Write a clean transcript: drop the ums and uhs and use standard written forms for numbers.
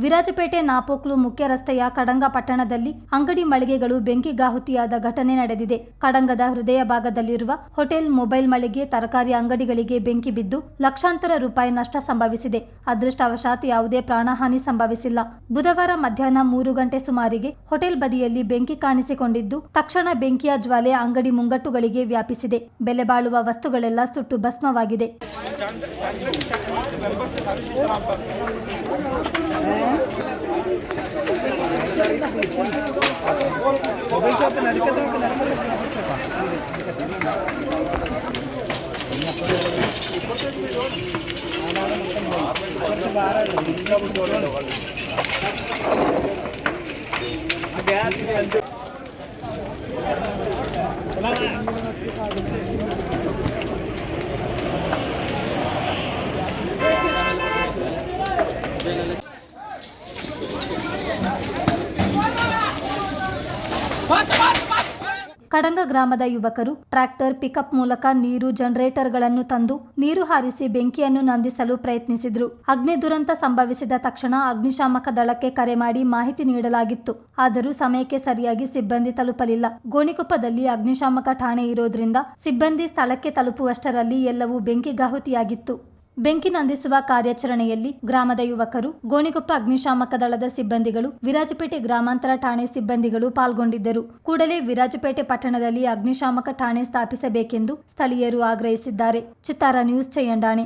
ವಿರಾಜಪೇಟೆ ನಾಪೋಕ್ಲು ಮುಖ್ಯ ರಸ್ತೆಯ ಕಡಂಗ ಪಟ್ಟಣದಲ್ಲಿ ಅಂಗಡಿ ಮಳಿಗೆಗಳು ಬೆಂಕಿಗಾಹುತಿಯಾದ ಘಟನೆ ನಡೆದಿದೆ. ಕಡಂಗದ ಹೃದಯ ಭಾಗದಲ್ಲಿರುವ ಹೋಟೆಲ್, ಮೊಬೈಲ್ ಮಳಿಗೆ, ತರಕಾರಿ ಅಂಗಡಿಗಳಿಗೆ ಬೆಂಕಿ ಬಿದ್ದು ಲಕ್ಷಾಂತರ ರೂಪಾಯಿ ನಷ್ಟ ಸಂಭವಿಸಿದೆ. ಅದೃಷ್ಟವಶಾತ್ ಯಾವುದೇ ಪ್ರಾಣಹಾನಿ ಸಂಭವಿಸಿಲ್ಲ. ಬುಧವಾರ ಮಧ್ಯಾಹ್ನ 3 ಗಂಟೆ ಸುಮಾರಿಗೆ ಹೋಟೆಲ್ ಬದಿಯಲ್ಲಿ ಬೆಂಕಿ ಕಾಣಿಸಿಕೊಂಡಿದ್ದು, ತಕ್ಷಣ ಬೆಂಕಿಯ ಜ್ವಾಲೆ ಅಂಗಡಿ ಮುಂಗಟ್ಟುಗಳಿಗೆ ವ್ಯಾಪಿಸಿದೆ. ಬೆಲೆ ಬಾಳುವ ವಸ್ತುಗಳೆಲ್ಲ ಸುಟ್ಟು ಭಸ್ಮವಾಗಿದೆ. ಕಡಂಗ ಗ್ರಾಮದ ಯುವಕರು ಟ್ರ್ಯಾಕ್ಟರ್, ಪಿಕಪ್ ಮೂಲಕ ನೀರು ಜನರೇಟರ್ಗಳನ್ನು ತಂದು ನೀರು ಹಾರಿಸಿ ಬೆಂಕಿಯನ್ನು ನಂದಿಸಲು ಪ್ರಯತ್ನಿಸಿದ್ರು. ಅಗ್ನಿ ದುರಂತ ಸಂಭವಿಸಿದ ತಕ್ಷಣ ಅಗ್ನಿಶಾಮಕ ದಳಕ್ಕೆ ಕರೆ ಮಾಡಿ ಮಾಹಿತಿ ನೀಡಲಾಗಿತ್ತು. ಆದರೂ ಸಮಯಕ್ಕೆ ಸರಿಯಾಗಿ ಸಿಬ್ಬಂದಿ ತಲುಪಲಿಲ್ಲ. ಗೋಣಿಕೊಪ್ಪದಲ್ಲಿ ಅಗ್ನಿಶಾಮಕ ಠಾಣೆ ಇರೋದ್ರಿಂದ ಸಿಬ್ಬಂದಿ ಸ್ಥಳಕ್ಕೆ ತಲುಪುವಷ್ಟರಲ್ಲಿ ಎಲ್ಲವೂ ಬೆಂಕಿಗಾಹುತಿಯಾಗಿತ್ತು. ಬೆಂಕಿ ನಂದಿಸುವ ಕಾರ್ಯಾಚರಣೆಯಲ್ಲಿ ಗ್ರಾಮದ ಯುವಕರು, ಗೋಣಿಕೊಪ್ಪ ಅಗ್ನಿಶಾಮಕ ದಳದ ಸಿಬ್ಬಂದಿಗಳು, ವಿರಾಜಪೇಟೆ ಗ್ರಾಮಾಂತರ ಠಾಣೆ ಸಿಬ್ಬಂದಿಗಳು ಪಾಲ್ಗೊಂಡಿದ್ದರು. ಕೂಡಲೇ ವಿರಾಜಪೇಟೆ ಪಟ್ಟಣದಲ್ಲಿ ಅಗ್ನಿಶಾಮಕ ಠಾಣೆ ಸ್ಥಾಪಿಸಬೇಕೆಂದು ಸ್ಥಳೀಯರು ಆಗ್ರಹಿಸಿದ್ದಾರೆ. ಚಿತ್ತಾರ ನ್ಯೂಸ್, ಚಯ್ಯಂಡಾಣೆ.